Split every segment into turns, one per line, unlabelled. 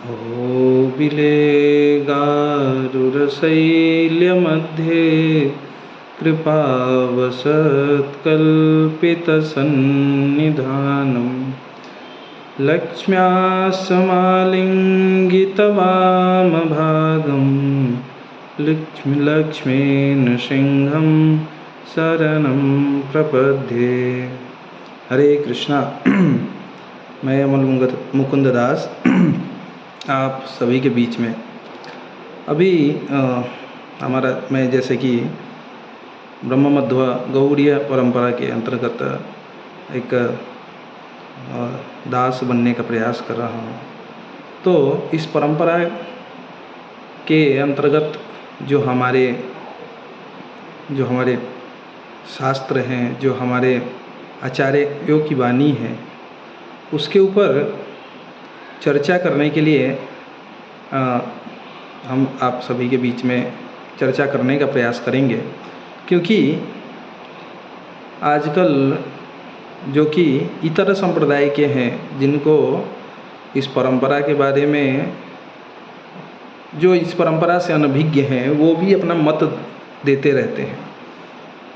अहोबिले गारुरशैल्यमध्ये कृपावसत्कल्पितसन्निधानं लक्ष्म्या समालिङ्गितवामभागं लक्ष्मीन सिंहं शरणं प्रपद्ये। हरे कृष्णा। मैं अमल मुकुंद दास आप सभी के बीच में अभी मैं जैसे कि ब्रह्म मध्व गौड़ीय परंपरा के अंतर्गत एक दास बनने का प्रयास कर रहा हूँ। तो इस परंपरा के अंतर्गत जो हमारे शास्त्र हैं, जो हमारे आचार्यों की वाणी है, उसके ऊपर चर्चा करने के लिए हम आप सभी के बीच में चर्चा करने का प्रयास करेंगे। क्योंकि आजकल जो कि इतर संप्रदाय के हैं, जिनको इस परंपरा के बारे में, जो इस परंपरा से अनभिज्ञ हैं, वो भी अपना मत देते रहते हैं।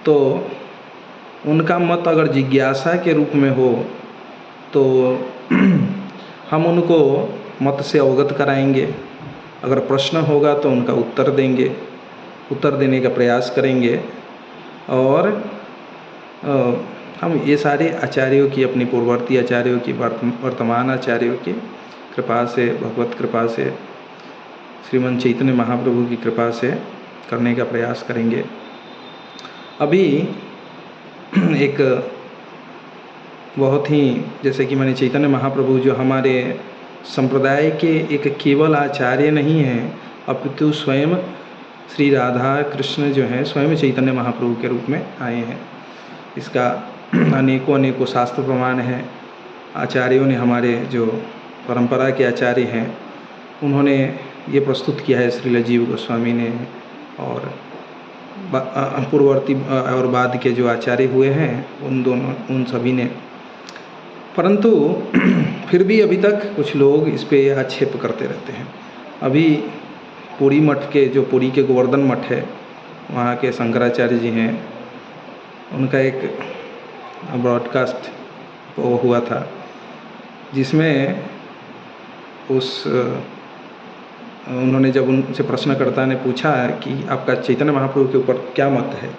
तो उनका मत अगर जिज्ञासा के रूप में हो तो हम उनको मत से अवगत कराएंगे। अगर प्रश्न होगा तो उनका उत्तर देंगे, उत्तर देने का प्रयास करेंगे। और हम ये सारे आचार्यों की, अपनी पूर्ववर्ती आचार्यों की, वर्तमान आचार्यों की कृपा से, भगवत कृपा से, श्रीमन चैतन्य महाप्रभु की कृपा से करने का प्रयास करेंगे। अभी एक बहुत ही, जैसे कि मैंने चैतन्य महाप्रभु जो हमारे संप्रदाय के एक केवल आचार्य नहीं हैं, अपितु स्वयं श्री राधा कृष्ण जो हैं स्वयं चैतन्य महाप्रभु के रूप में आए हैं। इसका अनेकों शास्त्र प्रमाण हैं। आचार्यों ने, हमारे जो परंपरा के आचार्य हैं, उन्होंने ये प्रस्तुत किया है, श्रील जीव गोस्वामी ने और पूर्ववर्ती और बाद के जो आचार्य हुए हैं उन सभी ने। परंतु फिर भी अभी तक कुछ लोग इस पे आक्षेप करते रहते हैं। अभी पुरी मठ के, जो पुरी के गोवर्धन मठ है, वहाँ के शंकराचार्य जी हैं, उनका एक ब्रॉडकास्ट वो हुआ था, जिसमें उन्होंने जब उनसे प्रश्नकर्ता ने पूछा कि आपका चैतन्य महाप्रभु के ऊपर क्या मत है,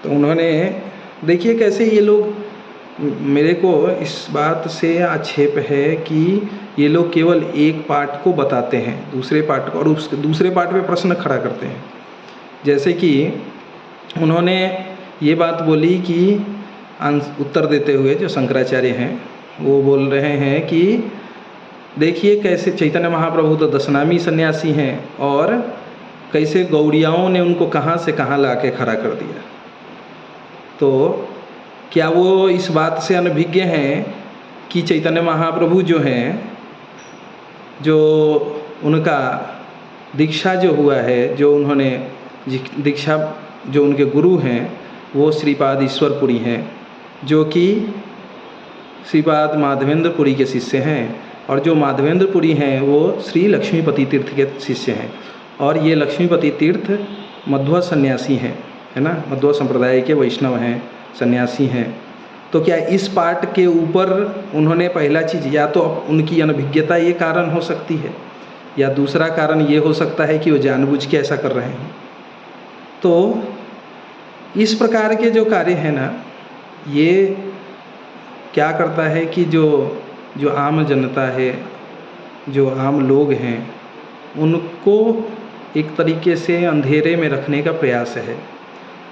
तो उन्होंने, देखिए कैसे ये लोग, मेरे को इस बात से आक्षेप है कि ये लोग केवल एक पार्ट को बताते हैं, दूसरे पार्ट को, और उस दूसरे पार्ट पे प्रश्न खड़ा करते हैं। जैसे कि उन्होंने ये बात बोली कि उत्तर देते हुए जो शंकराचार्य हैं, वो बोल रहे हैं कि देखिए कैसे चैतन्य महाप्रभु तो दशनामी सन्यासी हैं, और कैसे गौड़ियाओं ने उनको कहाँ से कहाँ ला के खड़ा कर दिया। तो क्या वो इस बात से अनभिज्ञ हैं कि चैतन्य महाप्रभु जो हैं, जो उनका दीक्षा जो हुआ है, जो उन्होंने दीक्षा, जो उनके गुरु हैं, वो श्रीपाद ईश्वरपुरी हैं, जो कि श्रीपाद माधवेंद्रपुरी के शिष्य हैं। और जो माधवेंद्रपुरी हैं वो श्री लक्ष्मीपति तीर्थ के शिष्य हैं। और ये लक्ष्मीपति तीर्थ मध्व सन्यासी हैं, है ना, मध्व संप्रदाय के वैष्णव हैं, सन्यासी हैं। तो क्या इस पार्ट के ऊपर उन्होंने, पहला चीज़, या तो उनकी अनभिज्ञता ये कारण हो सकती है, या दूसरा कारण ये हो सकता है कि वो जानबूझ के ऐसा कर रहे हैं। तो इस प्रकार के जो कार्य हैं ना, ये क्या करता है कि जो आम जनता है, जो आम लोग हैं, उनको एक तरीके से अंधेरे में रखने का प्रयास है।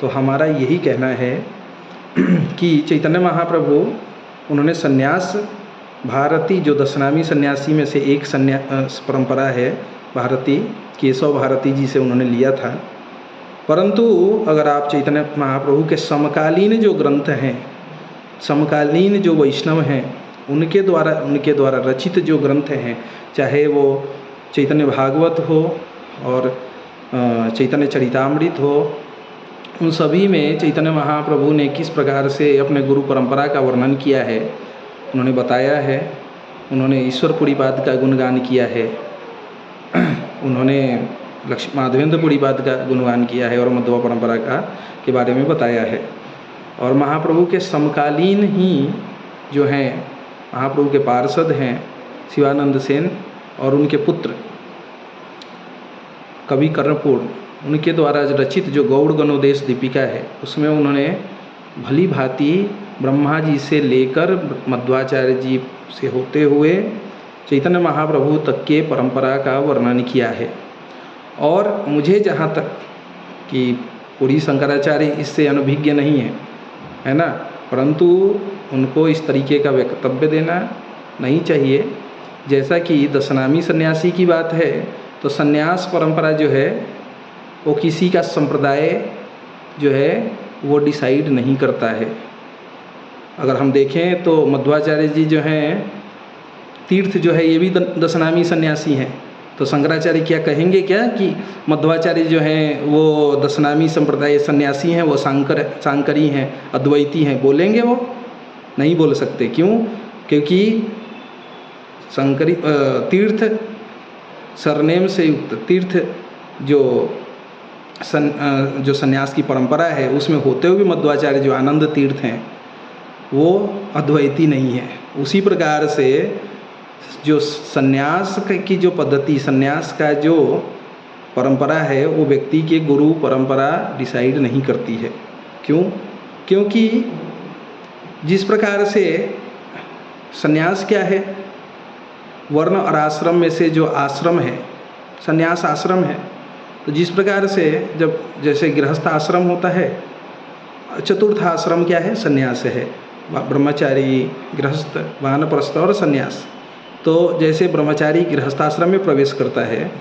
तो हमारा यही कहना है कि चैतन्य महाप्रभु, उन्होंने सन्यास, भारती जो दशनामी सन्यासी में से एक परंपरा है, भारती, केशव भारती जी से उन्होंने लिया था। परंतु अगर आप चैतन्य महाप्रभु के समकालीन जो ग्रंथ हैं, समकालीन जो वैष्णव हैं, उनके द्वारा रचित जो ग्रंथ हैं, चाहे वो चैतन्य भागवत हो और चैतन्य चरितामृत हो, उन सभी में चैतन्य महाप्रभु ने किस प्रकार से अपने गुरु परंपरा का वर्णन किया है, उन्होंने बताया है। उन्होंने ईश्वरपुरी पाद का गुणगान किया है, उन्होंने लक्ष्मी माधवेंद्रपुरी पाद का गुणगान किया है और मध्वा परंपरा का के बारे में बताया है। और महाप्रभु के समकालीन ही जो हैं महाप्रभु के पार्षद हैं शिवानंद सेन और उनके पुत्र कवि कर्णपूर्ण, उनके द्वारा रचित जो गौड़ गणोदेश दीपिका है उसमें उन्होंने भली भांति ब्रह्मा जी से लेकर मध्वाचार्य जी से होते हुए चैतन्य महाप्रभु तक के परंपरा का वर्णन किया है। और मुझे जहाँ तक कि पूरी शंकराचार्य इससे अनभिज्ञ नहीं है ना, परंतु उनको इस तरीके का वक्तव्य देना नहीं चाहिए। जैसा कि दशनामी सन्यासी की बात है तो सन्यास परंपरा जो है वो किसी का संप्रदाय जो है वो डिसाइड नहीं करता है। अगर हम देखें तो मध्वाचार्य जी जो हैं तीर्थ जो है ये भी दशनामी सन्यासी हैं, तो शंकराचार्य क्या कहेंगे क्या कि मध्वाचार्य जो हैं वो दशनामी संप्रदाय सन्यासी हैं, वो सांकरी हैं, अद्वैती हैं? बोलेंगे वो? नहीं बोल सकते। क्यों? क्योंकि शंकरी तीर्थ सरनेम से युक्त तीर्थ जो सन्यास की परंपरा है उसमें होते हुए मध्वाचार्य जो आनंद तीर्थ हैं वो अद्वैती नहीं है। उसी प्रकार से जो सन्यास की जो पद्धति, सन्यास का जो परंपरा है वो व्यक्ति के गुरु परंपरा डिसाइड नहीं करती है। क्यों? क्योंकि जिस प्रकार से सन्यास क्या है, वर्ण और आश्रम में से जो आश्रम है सन्यास आश्रम है, तो जिस प्रकार से जब जैसे गृहस्थ आश्रम होता है, चतुर्थ आश्रम क्या है? सन्यास है। ब्रह्मचारी, गृहस्थ, वानप्रस्थ और सन्यास। तो जैसे ब्रह्मचारी गृहस्थाश्रम में प्रवेश करता है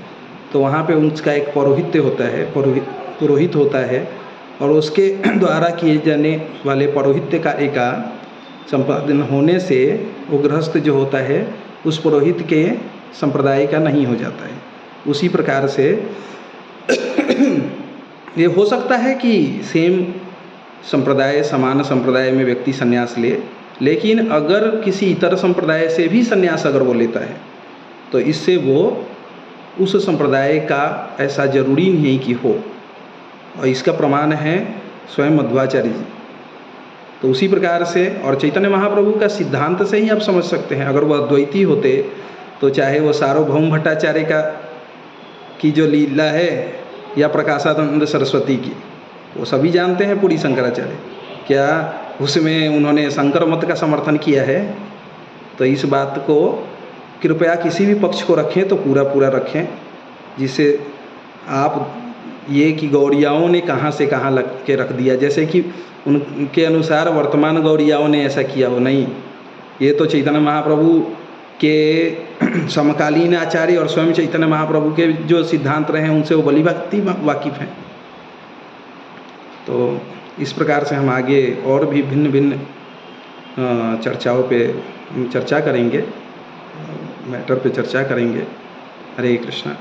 तो वहाँ पे उसका एक पौरोहित्य होता है, पुरोहित होता है, और उसके द्वारा किए जाने वाले पौरोहित्य कार्य का संपादन होने से वो गृहस्थ जो होता है उस पुरोहित के संप्रदाय का नहीं हो जाता है। उसी प्रकार से ये हो सकता है कि सेम संप्रदाय, समान संप्रदाय में व्यक्ति संन्यास ले, लेकिन अगर किसी इतर संप्रदाय से भी संन्यास अगर वो लेता है तो इससे वो उस संप्रदाय का ऐसा जरूरी नहीं कि हो, और इसका प्रमाण है स्वयं मध्वाचार्य जी। तो उसी प्रकार से और चैतन्य महाप्रभु का सिद्धांत से ही आप समझ सकते हैं। अगर वह अद्वैती होते तो चाहे वो सार्वभौम भट्टाचार्य की जो लीला है या प्रकाशानंद सरस्वती की, वो सभी जानते हैं पूरी शंकराचार्य, क्या उसमें उन्होंने शंकर मत का समर्थन किया है? तो इस बात को कृपया किसी भी पक्ष को रखें तो पूरा रखें, जिससे आप ये कि गौड़ियाओं ने कहाँ से कहाँ लग के रख दिया, जैसे कि उनके अनुसार वर्तमान गौड़ियाओं ने ऐसा किया हो। नहीं, ये तो चैतन्य महाप्रभु के समकालीन आचार्य और स्वयं चैतन्य महाप्रभु के जो सिद्धांत रहे हैं उनसे वो भली भांति वाकिफ़ हैं। तो इस प्रकार से हम आगे और भी भिन्न भिन्न चर्चाओं पे चर्चा करेंगे, मैटर पे चर्चा करेंगे। हरे कृष्णा।